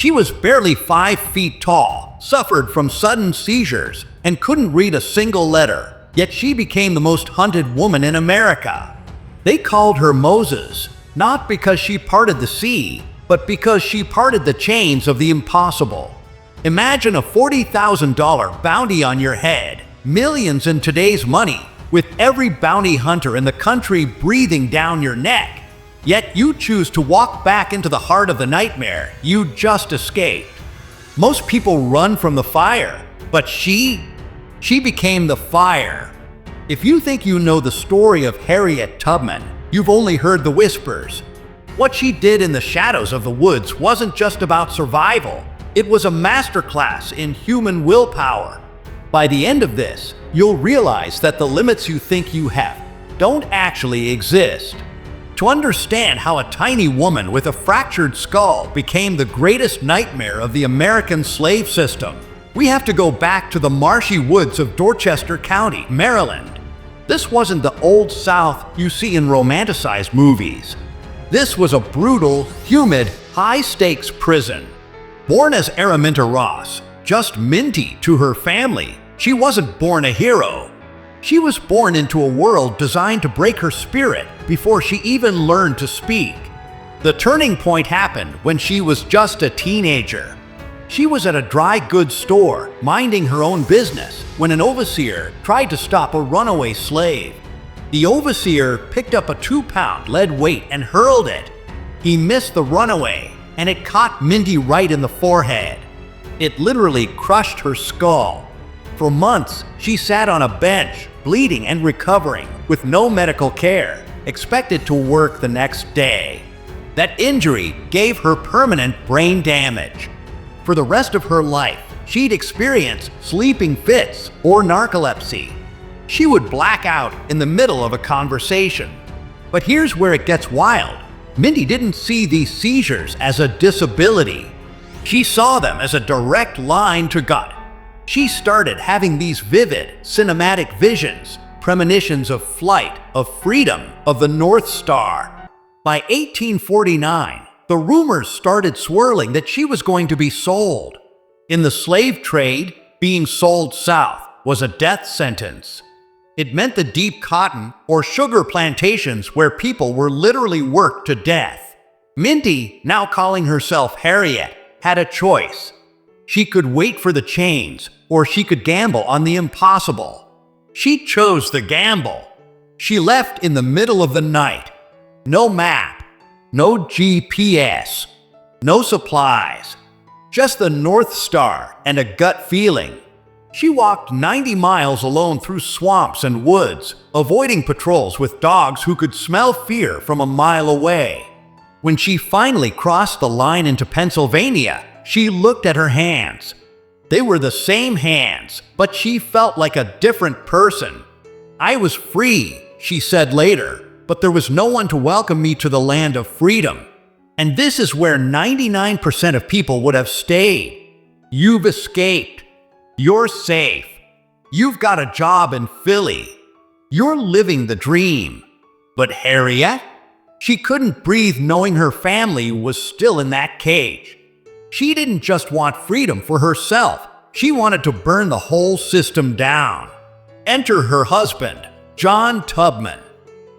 She was barely 5 feet tall, suffered from sudden seizures, and couldn't read a single letter, yet she became the most hunted woman in America. They called her Moses, not because she parted the sea, but because she parted the chains of the impossible. Imagine a $40,000 bounty on your head, millions in today's money, with every bounty hunter in the country breathing down your neck. Yet you choose to walk back into the heart of the nightmare you just escaped. Most people run from the fire, but she became the fire. If you think you know the story of Harriet Tubman, you've only heard the whispers. What she did in the shadows of the woods wasn't just about survival. It was a masterclass in human willpower. By the end of this, you'll realize that the limits you think you have don't actually exist. To understand how a tiny woman with a fractured skull became the greatest nightmare of the American slave system, we have to go back to the marshy woods of Dorchester County, Maryland. This wasn't the old South you see in romanticized movies. This was a brutal, humid, high-stakes prison. Born as Araminta Ross, just Minty to her family, she wasn't born a hero. She was born into a world designed to break her spirit before she even learned to speak. The turning point happened when she was just a teenager. She was at a dry goods store, minding her own business, when an overseer tried to stop a runaway slave. The overseer picked up a 2-pound lead weight and hurled it. He missed the runaway, and it caught Minty right in the forehead. It literally crushed her skull. For months, she sat on a bench, bleeding and recovering, with no medical care, expected to work the next day. That injury gave her permanent brain damage. For the rest of her life, she'd experience sleeping fits or narcolepsy. She would black out in the middle of a conversation. But here's where it gets wild. Minty didn't see these seizures as a disability. She saw them as a direct line to God. She started having these vivid, cinematic visions, premonitions of flight, of freedom, of the North Star. By 1849, the rumors started swirling that she was going to be sold. In the slave trade, being sold south was a death sentence. It meant the deep cotton or sugar plantations where people were literally worked to death. Minty, now calling herself Harriet, had a choice. She could wait for the chains, or she could gamble on the impossible. She chose the gamble. She left in the middle of the night. No map, no GPS, no supplies, just the North Star and a gut feeling. She walked 90 miles alone through swamps and woods, avoiding patrols with dogs who could smell fear from a mile away. When she finally crossed the line into Pennsylvania, she looked at her hands. They were the same hands, but she felt like a different person. "I was free," she said later, "but there was no one to welcome me to the land of freedom." And this is where 99% of people would have stayed. You've escaped. You're safe. You've got a job in Philly. You're living the dream. But Harriet? She couldn't breathe knowing her family was still in that cage. She didn't just want freedom for herself. She wanted to burn the whole system down. Enter her husband, John Tubman.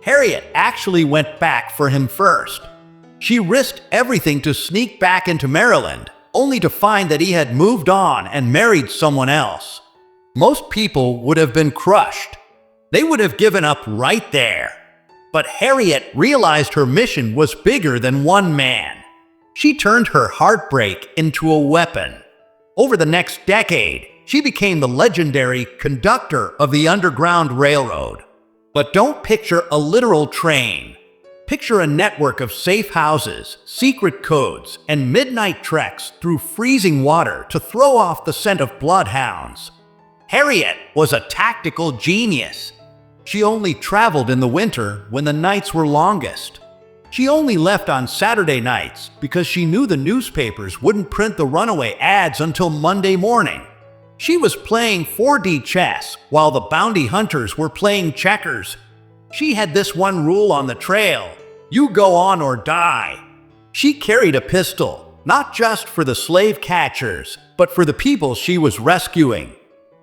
Harriet actually went back for him first. She risked everything to sneak back into Maryland, only to find that he had moved on and married someone else. Most people would have been crushed. They would have given up right there. But Harriet realized her mission was bigger than one man. She turned her heartbreak into a weapon. Over the next decade, she became the legendary conductor of the Underground Railroad. But don't picture a literal train. Picture a network of safe houses, secret codes, and midnight treks through freezing water to throw off the scent of bloodhounds. Harriet was a tactical genius. She only traveled in the winter when the nights were longest. She only left on Saturday nights because she knew the newspapers wouldn't print the runaway ads until Monday morning. She was playing 4D chess while the bounty hunters were playing checkers. She had this one rule on the trail: you go on or die. She carried a pistol, Not just for the slave catchers, but for the people she was rescuing.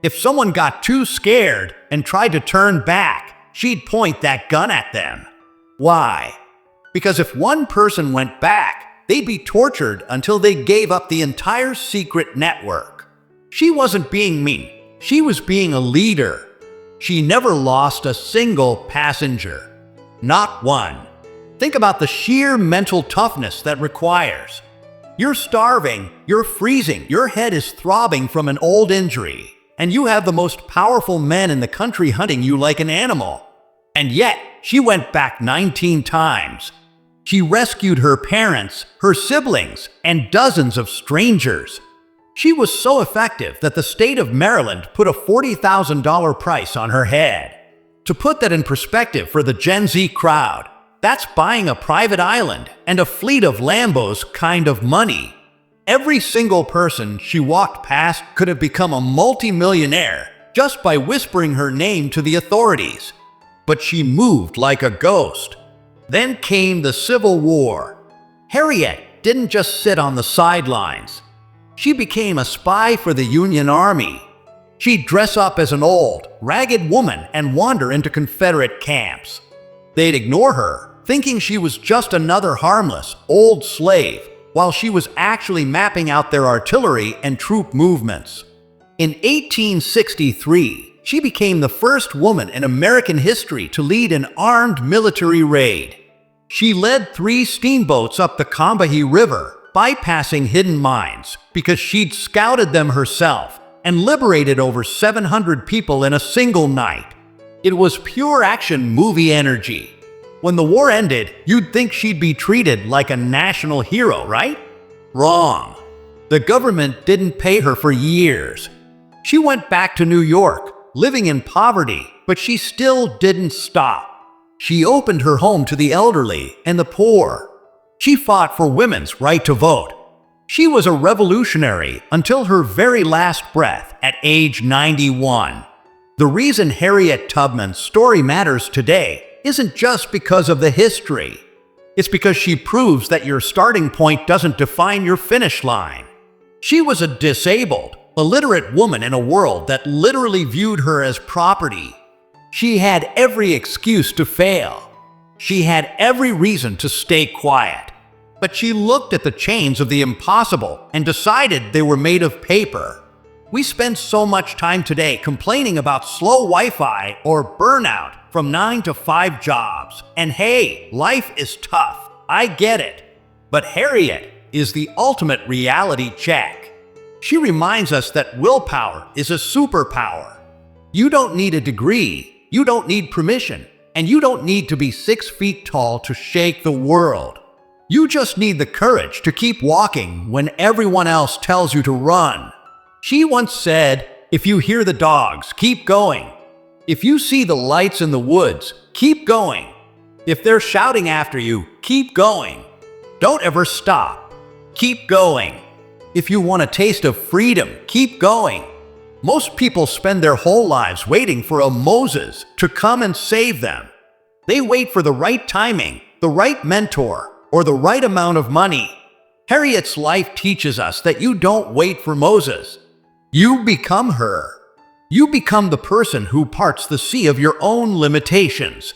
If someone got too scared and tried to turn back, she'd point that gun at them. Why? Because if one person went back, they'd be tortured until they gave up the entire secret network. She wasn't being mean. She was being a leader. She never lost a single passenger. Not one. Think about the sheer mental toughness that requires. You're starving, you're freezing, your head is throbbing from an old injury, and you have the most powerful men in the country hunting you like an animal. And yet, she went back 19 times. She rescued her parents, her siblings, and dozens of strangers. She was so effective that the state of Maryland put a $40,000 price on her head. To put that in perspective for the Gen Z crowd, that's buying a private island and a fleet of Lambos kind of money. Every single person she walked past could have become a multi-millionaire just by whispering her name to the authorities. But she moved like a ghost. Then came the Civil War. Harriet didn't just sit on the sidelines. She became a spy for the Union Army. She'd dress up as an old, ragged woman and wander into Confederate camps. They'd ignore her, thinking she was just another harmless, old slave, while she was actually mapping out their artillery and troop movements. In 1863, she became the first woman in American history to lead an armed military raid. She led 3 steamboats up the Combahee River, bypassing hidden mines because she'd scouted them herself and liberated over 700 people in a single night. It was pure action movie energy. When the war ended, you'd think she'd be treated like a national hero, right? Wrong. The government didn't pay her for years. She went back to New York, living in poverty, but she still didn't stop. She opened her home to the elderly and the poor. She fought for women's right to vote. She was a revolutionary until her very last breath at age 91. The reason Harriet Tubman's story matters today isn't just because of the history. It's because she proves that your starting point doesn't define your finish line. She was a disabled, illiterate woman in a world that literally viewed her as property. She had every excuse to fail. She had every reason to stay quiet. But she looked at the chains of the impossible and decided they were made of paper. We spend so much time today complaining about slow Wi-Fi or burnout from 9 to 5 jobs. And hey, life is tough. I get it. But Harriet is the ultimate reality check. She reminds us that willpower is a superpower. You don't need a degree, you don't need permission, and you don't need to be 6 feet tall to shake the world. You just need the courage to keep walking when everyone else tells you to run. She once said, "If you hear the dogs, keep going. If you see the lights in the woods, keep going. If they're shouting after you, keep going. Don't ever stop. Keep going. If you want a taste of freedom, keep going." Most people spend their whole lives waiting for a Moses to come and save them. They wait for the right timing, the right mentor, or the right amount of money. Harriet's life teaches us that you don't wait for Moses. You become her. You become the person who parts the sea of your own limitations.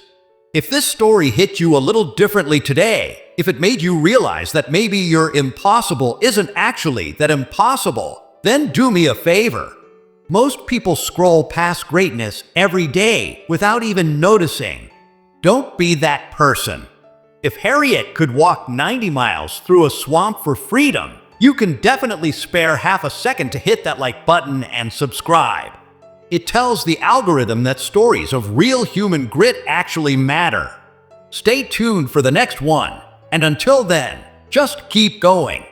If this story hit you a little differently today, if it made you realize that maybe your impossible isn't actually that impossible, then do me a favor. Most people scroll past greatness every day without even noticing. Don't be that person. If Harriet could walk 90 miles through a swamp for freedom, you can definitely spare half a second to hit that like button and subscribe. It tells the algorithm that stories of real human grit actually matter. Stay tuned for the next one, and until then, just keep going.